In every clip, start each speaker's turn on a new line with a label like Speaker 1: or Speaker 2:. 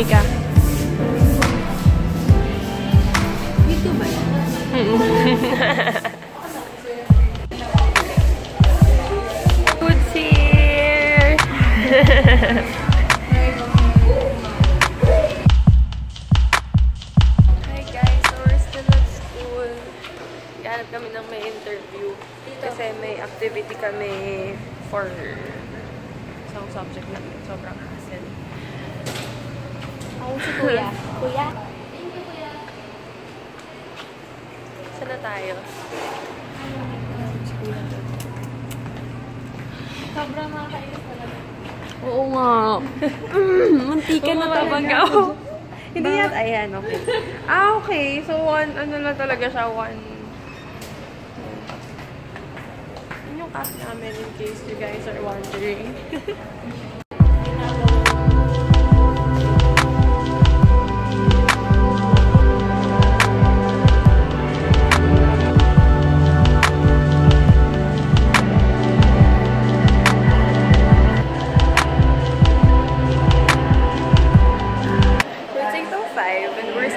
Speaker 1: Mika.
Speaker 2: Dito ba yan?
Speaker 1: Food's here! Hi guys, so we're still at school. Gahanap kami ng may interview. Kasi may activity kami for isang subject na sobrang hassle.
Speaker 2: Ako si Kuya. Kuya?
Speaker 1: Saan na tayo?
Speaker 2: Sobrang nakakainis talaga.
Speaker 1: Oo nga. Muntikan na talaga. Hindi yan. Ayan, okay. Okay. So, ano na talaga siya, Yun yung class namin in case you guys are wondering.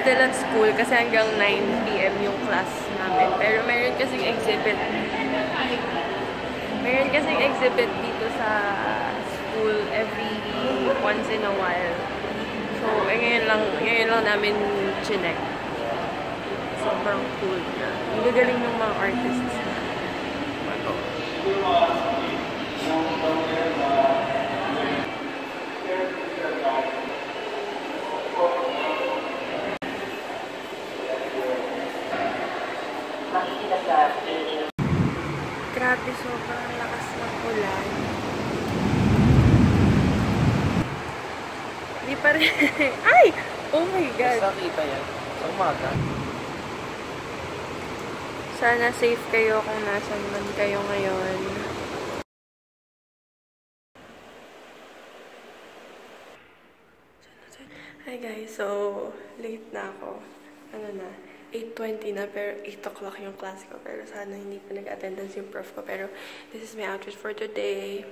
Speaker 1: Still at school kasi hanggang 9 PM yung class namin. Pero meron kasing exhibit. Meron kasing exhibit dito sa school every once in a while. So, ngayon lang namin chinek. Sobrang cool na. Ang gagaling ng mga artists na. Grabe, sobrang lakas ng ulan. Hindi pa rin. Ay! Oh my God!
Speaker 3: Basta kita yan. Sa umaga.
Speaker 1: Sana safe kayo kung nasan man kayo ngayon. Hi guys, so late na ako. Ano na? 8:20 na, pero 8 o'clock yung class ko. Pero sana hindi pa nag-attendance yung prof ko. Pero this is my outfit for today.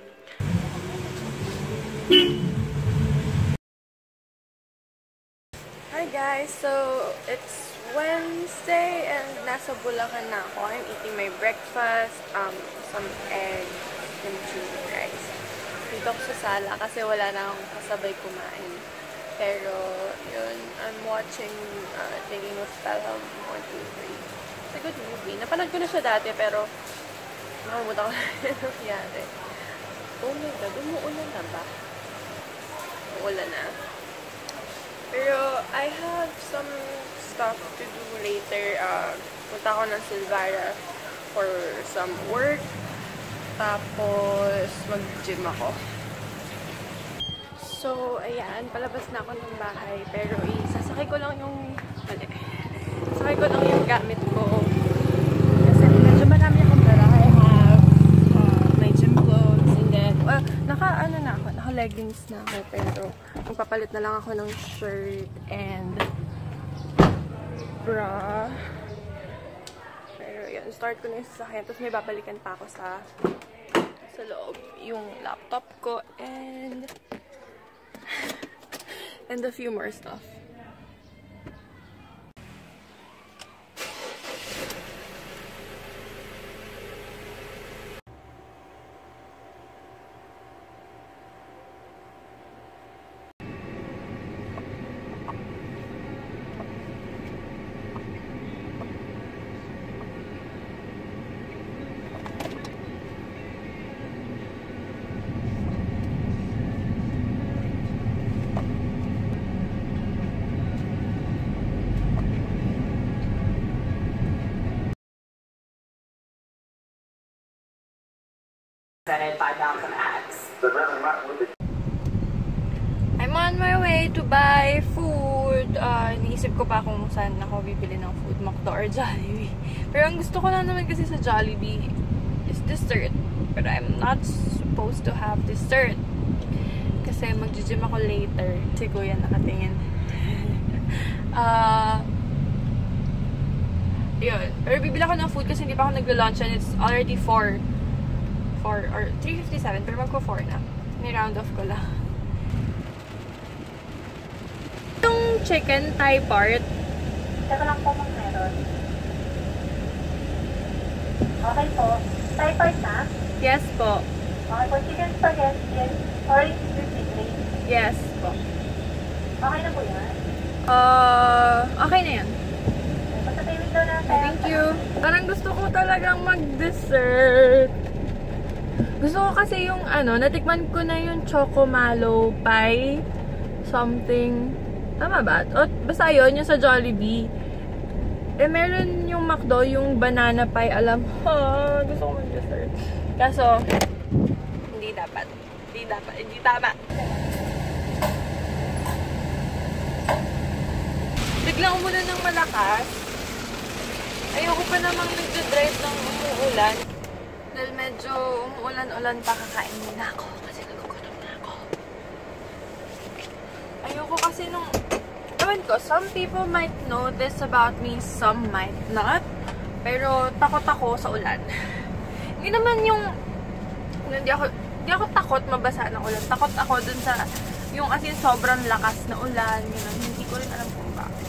Speaker 1: Hi guys! So, it's Wednesday and nasa Bulacan na ako. I'm eating my breakfast, some eggs, and cheese rice. Dito ako sa sala kasi wala na akong kasabay kumain. Pero, yun, I'm watching Taking of Pelham 1, 2, 3. It's a good movie. Napanood ko na siya dati, pero nakalimutan ko na yung nangyari. Oh my God, umuulan na ba? Umuulan na. Pero, I have some stuff to do later. Punta ako ng Silvara for some work. Tapos, mag-gym ako. So, ayan, palabas na ako ng bahay, pero isasakay ko lang yung, sasakay ko lang yung gamit ko. Kasi medyo marami akong dala. I have my gym clothes, and then, well, naka-leggings na ako, pero magpapalit na lang ako ng shirt and bra. Pero yun, start ko na yung sasakyan, tapos may babalikan pa ako sa loob, yung laptop ko, and a few more stuff.
Speaker 4: Presented by Malcolm X.
Speaker 1: I'm on my way to buy food. Iniisip ko pa kung saan ako bibili ng food, McDo or Jollibee. Pero ang gusto ko na naman kasi sa Jollibee is dessert. But I'm not supposed to have dessert. Kasi mag-gym ako later. Si Kuya nakatingin. Yun. Pero bibili ako ng food kasi hindi pa ako nagla-lunch and it's already 4 or 3:57, pero magko 4 na. Ni-round off ko lang. chicken thigh part.
Speaker 5: Teka lang po, meron. Okay po. Thai part na?
Speaker 1: Yes po.
Speaker 5: Okay po. Chicken spaghetti. Orange crispy green.
Speaker 1: Yes po.
Speaker 5: Okay na po yan?
Speaker 1: Okay na yan.
Speaker 5: Basta payment daw na tayo.
Speaker 1: Thank you. Parang gusto ko talagang mag-dessert. Gusto ko kasi yung natikman ko na yung choco mallow pie. Something. Tama ba? O, basta yun, yung sa Jollibee. Eh, meron yung McDo, yung banana pie. Alam mo, gusto ko mag-dessert. Kaso, hindi dapat. Hindi tama. Biglang umulan ng malakas. Ayoko pa namang nag-drive ng umuulan. Dahil medyo umuulan-ulan pa, kakain muna ako kasi nagugutom na ako. Ayoko kasi nung... Ewan ko, some people might know this about me, some might not. Pero takot ako sa ulan. Hindi naman yung... Hindi ako takot mabasa ng ulan. Takot ako dun sa... Yung as in sobrang lakas na ulan. Yun, hindi ko rin alam kung bakit.